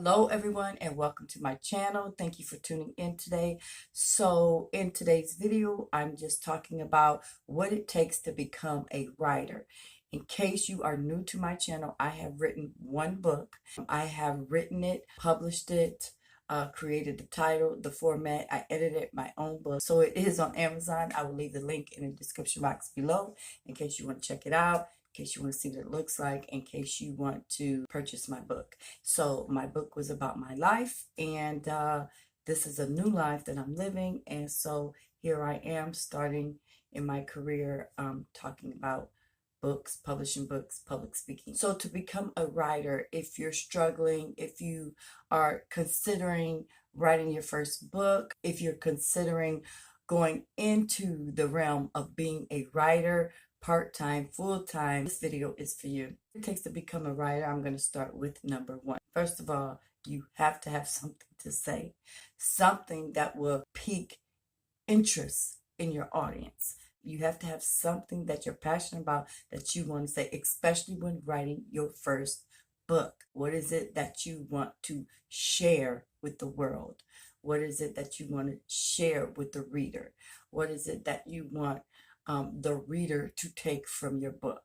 Hello everyone and welcome to my channel. Thank you for tuning in today. So in today's video, I'm just talking about what it takes to become a writer. In case you are new to my channel, I have written one book. I have written it, published it, created the title, the format. I edited my own book. So it is on Amazon. I will leave the link in the description box below in case you want to check it out, in case you want to see what it looks like, in case you want to purchase my book. So my book was about my life, and this is a new life that I'm living. And so here I am starting in my career, talking about books, publishing books, public speaking. So to become a writer, if you're struggling, if you are considering writing your first book, if you're considering going into the realm of being a writer, part-time, full-time, this video is for you. It takes to become a writer. I'm going to start with number one. First of all, you have to have something to say, something that will pique interest in your audience. You have to have something that you're passionate about, that you want to say, especially when writing your first book. What is it that you want to share with the world? What is it that you want to share with the reader? What is it that you want the reader to take from your book?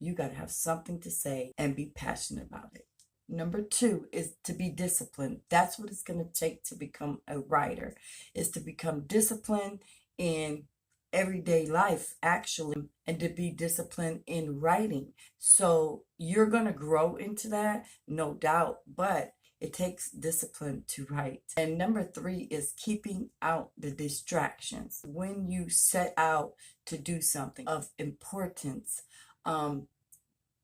You got to have something to say and be passionate about it. Number two is to be disciplined. That's what it's going to take to become a writer, is to become disciplined in everyday life, actually, and to be disciplined in writing. So you're going to grow into that, no doubt, but it takes discipline to write. And number three is keeping out the distractions. When you set out to do something of importance,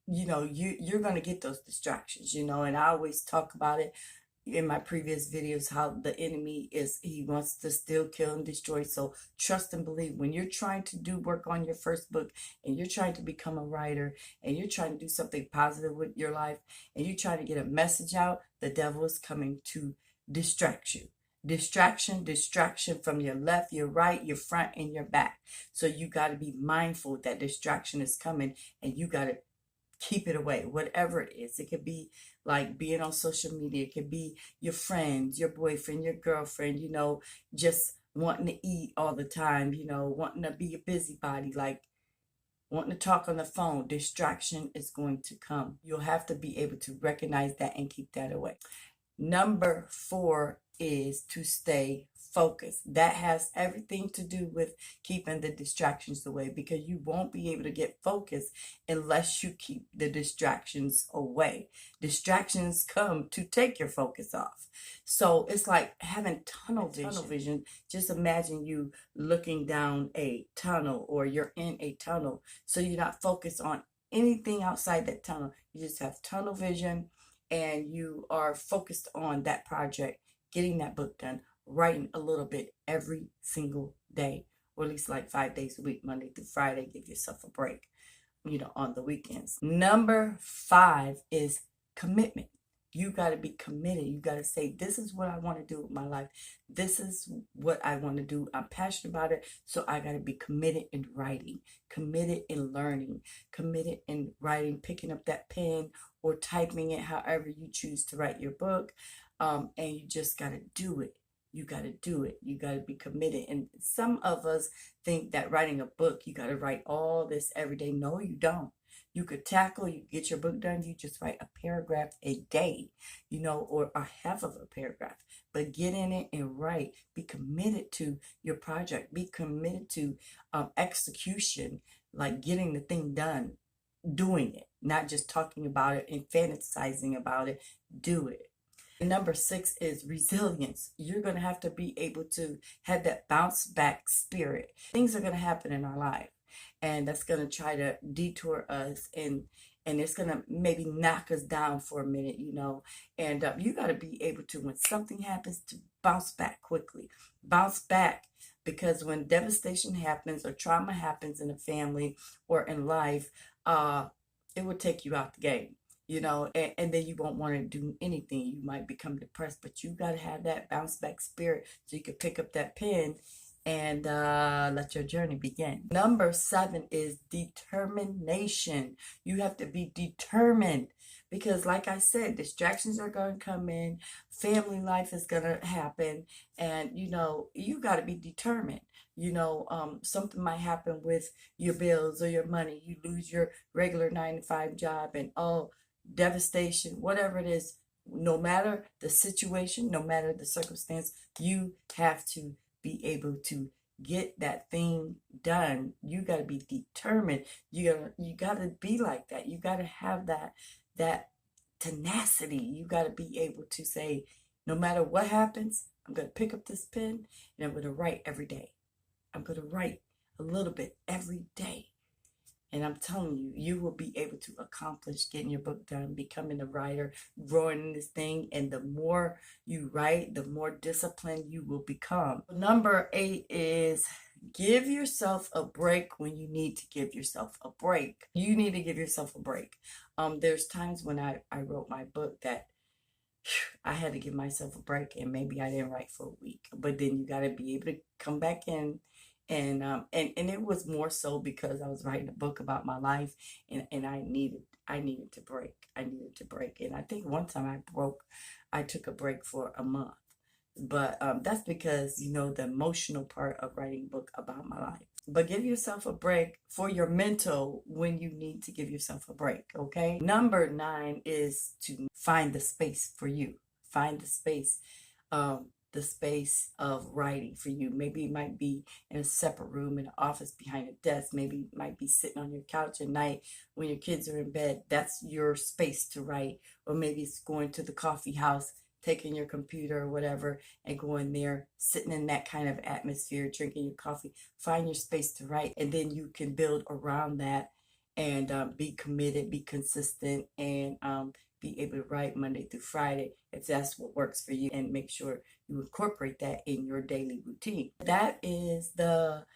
you're going to get those distractions, and I always talk about it in my previous videos, how the enemy he wants to steal, kill, and destroy. So trust and believe. When you're trying to do work on your first book, and you're trying to become a writer, and you're trying to do something positive with your life, and you're trying to get a message out, the devil is coming to distract you. Distraction from your left, your right, your front, and your back. So you got to be mindful that distraction is coming, and you got to keep it away, whatever it is. It could be like being on social media. It could be your friends, your boyfriend, your girlfriend, just wanting to eat all the time, wanting to be a busybody, like wanting to talk on the phone. Distraction is going to come. You'll have to be able to recognize that and keep that away. Number four is to stay focused. That has everything to do with keeping the distractions away, because you won't be able to get focused unless you keep the distractions away. Distractions come to take your focus off. So it's like having tunnel vision. Just imagine you looking down a tunnel, or you're in a tunnel. So you're not focused on anything outside that tunnel. You just have tunnel vision, and you are focused on that project, getting that book done, writing a little bit every single day, or at least like 5 days a week, Monday through Friday. Give yourself a break, on the weekends. Number five is commitment. You got to be committed. You got to say, this is what I want to do with my life. This is what I want to do. I'm passionate about it. So I got to be committed in writing, committed in learning, committed in writing, picking up that pen or typing it, however you choose to write your book. And you just got to do it. You got to do it. You got to be committed. And some of us think that writing a book, you got to write all this every day. No, you don't. You could you get your book done. You just write a paragraph a day, or a half of a paragraph. But get in it and write. Be committed to your project. Be committed to execution, like getting the thing done, doing it, not just talking about it and fantasizing about it. Do it. Number six is resilience. You're going to have to be able to have that bounce back spirit. Things are going to happen in our life, and that's going to try to detour us, and it's going to maybe knock us down for a minute, and you got to be able to, when something happens, to bounce back quickly. Bounce back, because when devastation happens or trauma happens in a family or in life, it will take you out the game. And then you won't want to do anything. You might become depressed, but you got to have that bounce back spirit so you can pick up that pen and let your journey begin. Number seven is determination. You have to be determined, because like I said, distractions are going to come in, family life is going to happen, and you got to be determined. Something might happen with your bills or your money. You lose your regular 9 to 5 job, and oh, devastation, whatever it is. No matter the situation, no matter the circumstance, you have to be able to get that thing done. You got to be determined. You got to be like that. You got to have that tenacity. You got to be able to say, no matter what happens, I'm going to pick up this pen and I'm going to write every day. I'm going to write a little bit every day. And I'm telling you, you will be able to accomplish getting your book done, becoming a writer, growing in this thing. And the more you write, the more disciplined you will become. Number 8 is give yourself a break when you need to give yourself a break. You need to give yourself a break. There's times when I wrote my book that I had to give myself a break, and maybe I didn't write for a week. But then you got to be able to come back in, and it was more so because I was writing a book about my life, and I needed to break. I needed to break, and I think one time I took a break for a month. But that's because the emotional part of writing a book about my life. But give yourself a break for your mental when you need to give yourself a break, okay? Number 9 is to find the space for you. Find the space of writing for you. Maybe it might be in a separate room in an office behind a desk. Maybe it might be sitting on your couch at night when your kids are in bed. That's your space to write. Or maybe it's going to the coffee house, taking your computer or whatever and going there, sitting in that kind of atmosphere, drinking your coffee. Find your space to write, and then you can build around that and be committed, be consistent, and be able to write Monday through Friday if that's what works for you, and make sure you incorporate that in your daily routine. That is the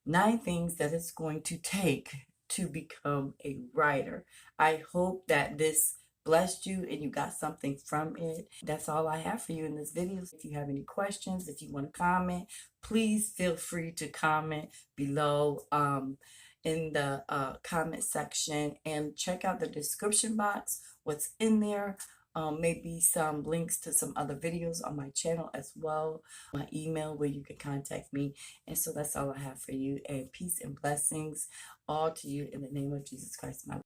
9 things that it's going to take to become a writer. I hope that this blessed you and you got something from it. That's all I have for you in this video. If you have any questions, if you want to comment, please feel free to comment below in the comment section, and check out the description box, what's in there. Maybe some links to some other videos on my channel as well, my email where you can contact me. And so that's all I have for you, and peace and blessings all to you in the name of Jesus Christ, my